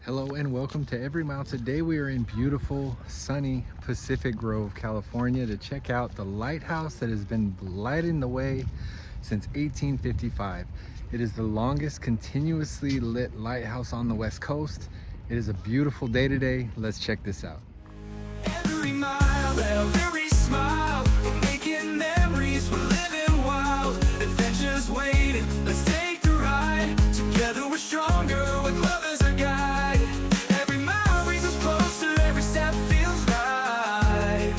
Hello and welcome to Every Mile. Today we are in beautiful, sunny Pacific Grove, California to check out the lighthouse that has been lighting the way since 1855. It is the longest continuously lit lighthouse on the West Coast. It is a beautiful day today. Let's check this out. Every mile, every smile, we're making memories, we're living wild. Adventures waiting, let's take the ride. Together we're stronger with love as a guide. Every mile brings us closer, every step feels right.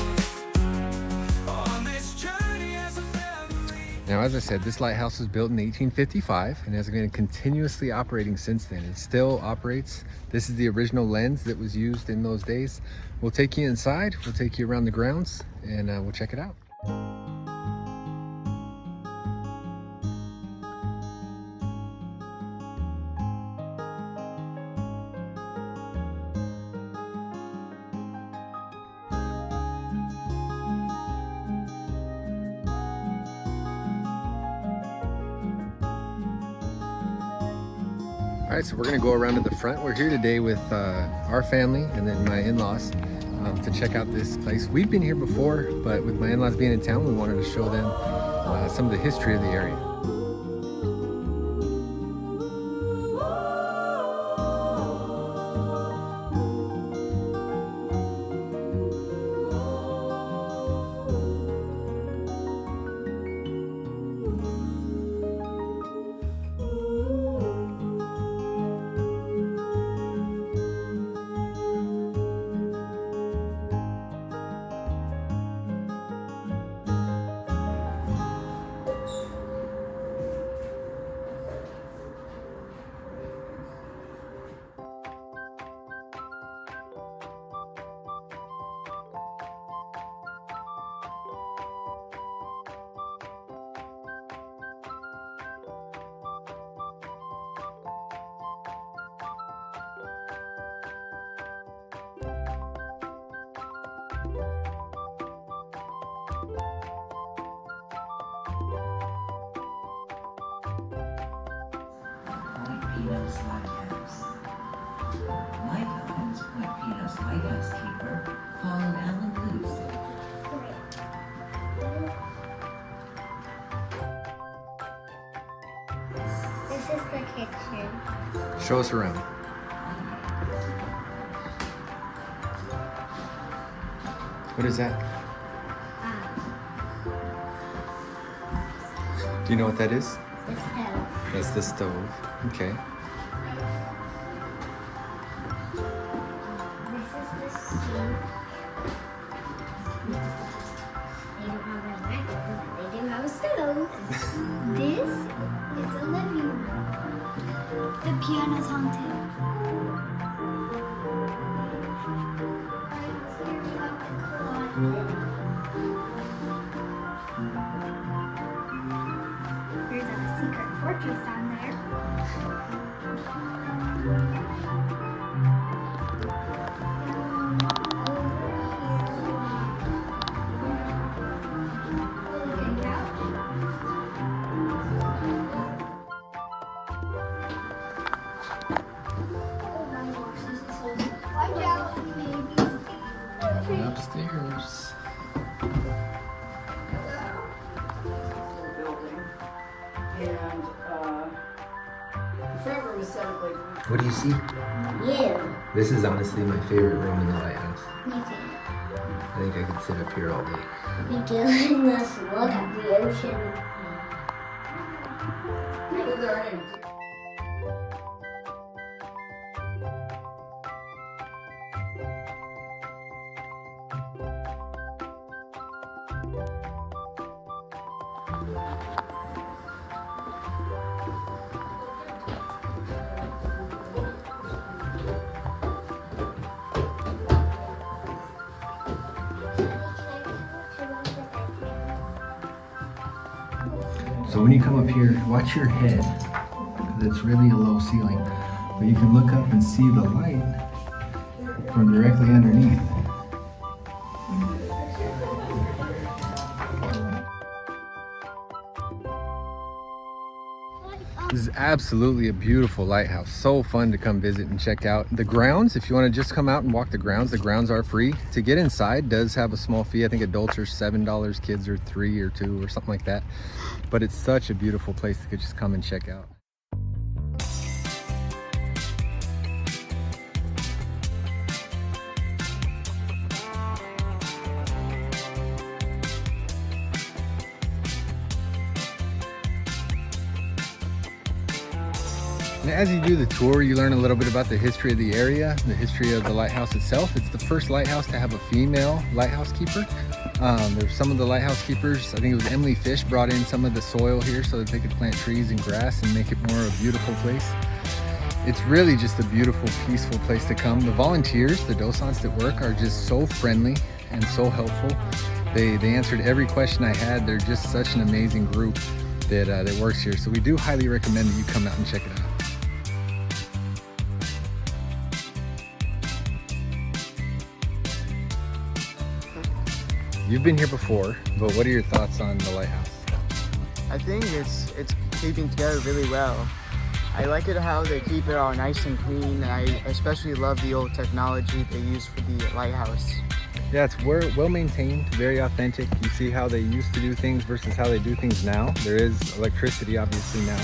On this journey as a family. Now, as I said, this lighthouse was built in 1855 and has been continuously operating since then. It still operates. This is the original lens that was used in those days. We'll take you inside, we'll take you around the grounds, and we'll check it out. All right, so we're gonna go around to the front. We're here today with our family and then my in-laws to check out this place. We've been here before, but with my in-laws being in town, we wanted to show them some of the history of the area. Point Pinos Lighthouse. Lighthouse, Point Pinos Lighthouse keeper, followed Alan Luce. This is the kitchen. Show us around. What is that? Do you know what that is? The stove. That's the stove. Okay. This is the sink. They don't have a microwave, but they do have a stove. This is the living room. The piano's on too. Right here we have the closet. There's a secret fortress down there. Watch out, baby. Moving upstairs. Building, and the front room is aesthetically. What do you see? You. This is honestly my favorite room in the lighthouse. Me too. I think I could sit up here all day. Me too. Let's look at the ocean. There are any. So when you come up here, watch your head, because it's really a low ceiling. But you can look up and see the light from directly underneath. This is absolutely a beautiful lighthouse. So fun to come visit and check out. The grounds, if you want to just come out and walk the grounds are free. To get inside does have a small fee. I think adults are $7, kids are $3 or $2 or something like that. But it's such a beautiful place to just come and check out. And as you do the tour, you learn a little bit about the history of the area, the history of the lighthouse itself. It's the first lighthouse to have a female lighthouse keeper. There's some of the lighthouse keepers, I think it was Emily Fish, brought in some of the soil here so that they could plant trees and grass and make it more a beautiful place. It's really just a beautiful, peaceful place to come. The volunteers, the docents that work, are just so friendly and so helpful. They answered every question I had. They're just such an amazing group that works here. So we do highly recommend that you come out and check it out. You've been here before, but what are your thoughts on the lighthouse? I think it's keeping together really well. I like it how they keep it all nice and clean. I especially love the old technology they use for the lighthouse. Yeah, it's well maintained, very authentic. You see how they used to do things versus how they do things now. There is electricity obviously now,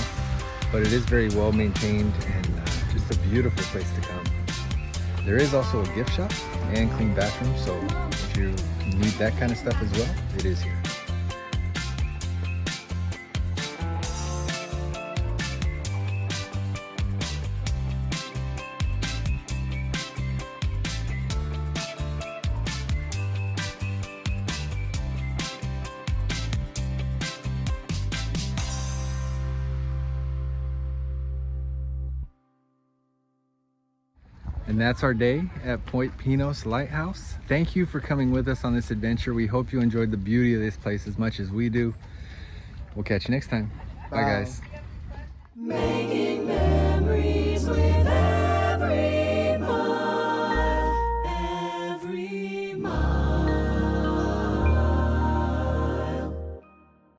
but it is very well maintained and just a beautiful place to come. There is also a gift shop and clean bathrooms, so if you need that kind of stuff as well, it is here. And that's our day at Point Pinos Lighthouse. Thank you for coming with us on this adventure. We hope you enjoyed the beauty of this place as much as we do. We'll catch you next time. Bye guys. Making memories with every